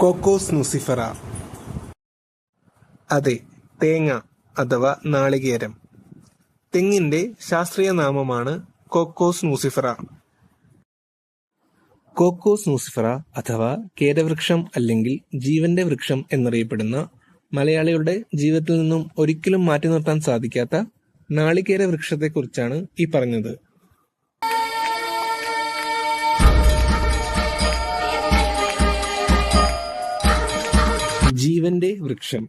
Cocos നുസിഫറ. അതെ, തേങ്ങ അഥവാ നാളികേരം. തെങ്ങിന്റെ ശാസ്ത്രീയ നാമമാണ് കോക്കോസ് നുസിഫറ. കോക്കോസ് നുസിഫറ അഥവാ കേരവൃക്ഷം അല്ലെങ്കിൽ ജീവന്റെ വൃക്ഷം എന്നറിയപ്പെടുന്ന മലയാളികളുടെ ജീവിതത്തിൽ നിന്നും ഒരിക്കലും മാറ്റി നിർത്താൻ സാധിക്കാത്ത നാളികേര വൃക്ഷത്തെക്കുറിച്ചാണ് ഈ പറഞ്ഞത്. ജീവന്റെ വൃക്ഷം.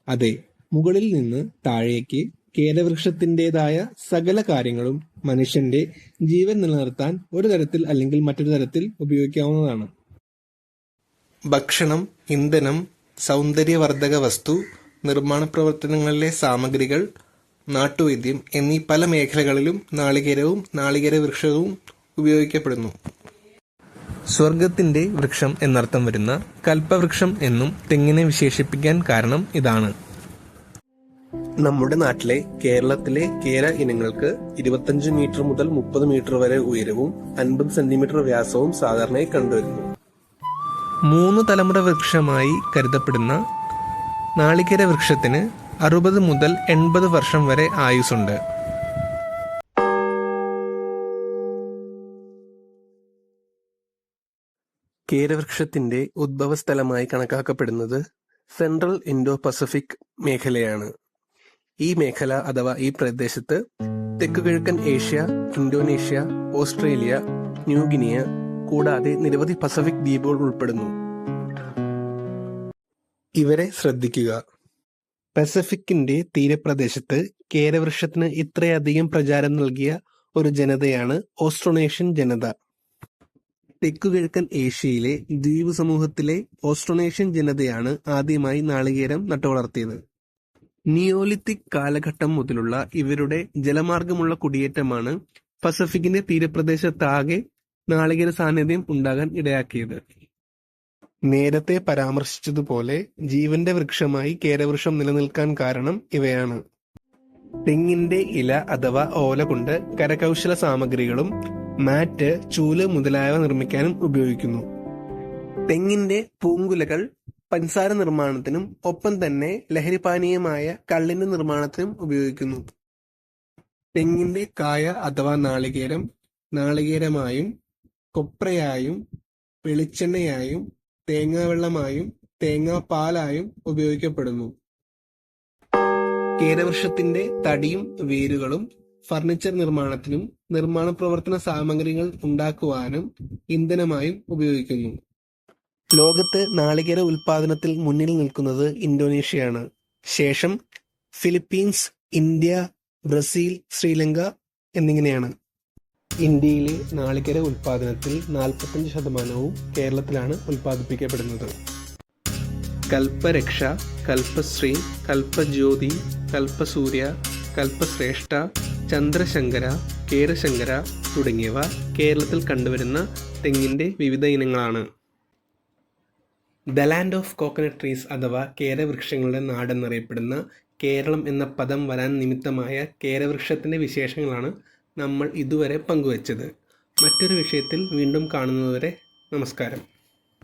അതെ, മുകളിൽ നിന്ന് താഴേക്ക് കേരവൃക്ഷത്തിൻ്റെതായ സകല കാര്യങ്ങളും മനുഷ്യന്റെ ജീവൻ നിലനിർത്താൻ ഒരു തരത്തിൽ അല്ലെങ്കിൽ മറ്റൊരു തരത്തിൽ ഉപയോഗിക്കാവുന്നതാണ്. ഭക്ഷണം, ഇന്ധനം, സൗന്ദര്യവർദ്ധക വസ്തു, നിർമ്മാണ പ്രവർത്തനങ്ങളിലെ സാമഗ്രികൾ, നാട്ടുവൈദ്യം എന്നീ പല മേഖലകളിലും നാളികേരവും നാളികേര വൃക്ഷവും ഉപയോഗിക്കപ്പെടുന്നു. സ്വർഗത്തിന്റെ വൃക്ഷം എന്നർത്ഥം വരുന്ന കൽപ്പവൃക്ഷം എന്നും തെങ്ങിനെ വിശേഷിപ്പിക്കാൻ കാരണം ഇതാണ്. നമ്മുടെ നാട്ടിലെ കേരളത്തിലെ കേര ഇനങ്ങൾക്ക് 25 മീറ്റർ മുതൽ 30 മീറ്റർ വരെ ഉയരവും 50 സെന്റിമീറ്റർ വ്യാസവും സാധാരണയായി കണ്ടുവരുന്നു. 3 തലമുറ വൃക്ഷമായി കരുതപ്പെടുന്ന നാളികേര വൃക്ഷത്തിന് 60 മുതൽ 80 വർഷം വരെ ആയുസ്സുണ്ട്. കേരവൃക്ഷത്തിന്റെ ഉദ്ഭവസ്ഥലമായി കണക്കാക്കപ്പെടുന്നത് സെൻട്രൽ ഇൻഡോ പസഫിക് മേഖലയാണ്. ഈ മേഖല അഥവാ ഈ പ്രദേശത്ത് തെക്കുകിഴക്കൻ ഏഷ്യ, ഇന്തോനേഷ്യ, ഓസ്ട്രേലിയ, ന്യൂഗിനിയ കൂടാതെ നിരവധി പസഫിക് ദ്വീപുകൾ ഉൾപ്പെടുന്നു. ഇവരെ ശ്രദ്ധിക്കുക. പസഫിക്കിന്റെ തീരപ്രദേശത്ത് കേരവൃക്ഷത്തിന് ഇത്രയധികം പ്രചാരം നൽകിയ ഒരു ജനതയാണ് ഓസ്ട്രോനേഷ്യൻ ജനത. തെക്കുകിഴക്കൻ ഏഷ്യയിലെ ദ്വീപ് സമൂഹത്തിലെ ഓസ്ട്രോനേഷ്യൻ ജനതയാണ് ആദ്യമായി നാളികേരം നട്ടുവളർത്തിയത്. നിയോലിത്തിക് കാലഘട്ടം മുതലുള്ള ഇവരുടെ ജലമാർഗമുള്ള കുടിയേറ്റമാണ് പസഫിക്കിന്റെ തീരപ്രദേശത്താകെ നാളികേര സാന്നിധ്യം ഉണ്ടാകാൻ ഇടയാക്കിയത്. നേരത്തെ പരാമർശിച്ചതുപോലെ ജീവന്റെ വൃക്ഷമായി കേരവൃക്ഷം നിലനിൽക്കാൻ കാരണം ഇവയാണ്. തെങ്ങിന്റെ ഇല അഥവാ ഓല കൊണ്ട് കരകൗശല സാമഗ്രികളും മാറ്റ്, ചൂല് മുതലായവ നിർമ്മിക്കാനും ഉപയോഗിക്കുന്നു. തെങ്ങിന്റെ പൂങ്കുലകൾ പഞ്ചസാര നിർമ്മാണത്തിനും ഒപ്പം തന്നെ ലഹരിപാനീയമായ കള്ളിന്റെ നിർമ്മാണത്തിനും ഉപയോഗിക്കുന്നു. തെങ്ങിന്റെ കായ അഥവാ നാളികേരം നാളികേരമായും കൊപ്രയായും വെളിച്ചെണ്ണയായും തേങ്ങാവെള്ളമായും തേങ്ങാപ്പാലായും ഉപയോഗിക്കപ്പെടുന്നു. കേരവൃക്ഷത്തിന്റെ തടിയും വേരുകളും ഫർണിച്ചർ നിർമ്മാണത്തിനും നിർമ്മാണ പ്രവർത്തന സാമഗ്രികൾ ഉണ്ടാക്കുവാനും ഇന്ധനമായും ഉപയോഗിക്കുന്നു. ലോകത്ത് നാളികേര ഉൽപാദനത്തിൽ മുന്നിൽ നിൽക്കുന്നത് ഇന്തോനേഷ്യയാണ്. ശേഷം ഫിലിപ്പീൻസ്, ഇന്ത്യ, ബ്രസീൽ, ശ്രീലങ്ക എന്നിങ്ങനെയാണ്. ഇന്ത്യയിലെ നാളികേര ഉൽപാദനത്തിൽ 45% കേരളത്തിലാണ് ഉൽപ്പാദിപ്പിക്കപ്പെടുന്നത്. കൽപ്പരക്ഷ, കൽപ്പശ്രീ, കൽപ്പജ്യോതി, കൽപ്പസൂര്യ, കൽപ്പശ്രേഷ്ഠ, ചന്ദ്രശങ്കര, കേരശങ്കര തുടങ്ങിയവ കേരളത്തിൽ കണ്ടുവരുന്ന തെങ്ങിന്റെ വിവിധ ഇനങ്ങളാണ്. The land of coconut trees അഥവാ കേരവൃക്ഷങ്ങളുടെ നാടെന്നറിയപ്പെടുന്ന കേരളം എന്ന പദം വരാൻ നിമിത്തമായ കേരവൃക്ഷത്തിന്റെ വിശേഷങ്ങളാണ് നമ്മൾ ഇതുവരെ പങ്കുവച്ചത്. മറ്റൊരു വിഷയത്തിൽ വീണ്ടും കാണുന്നതുവരെ നമസ്കാരം.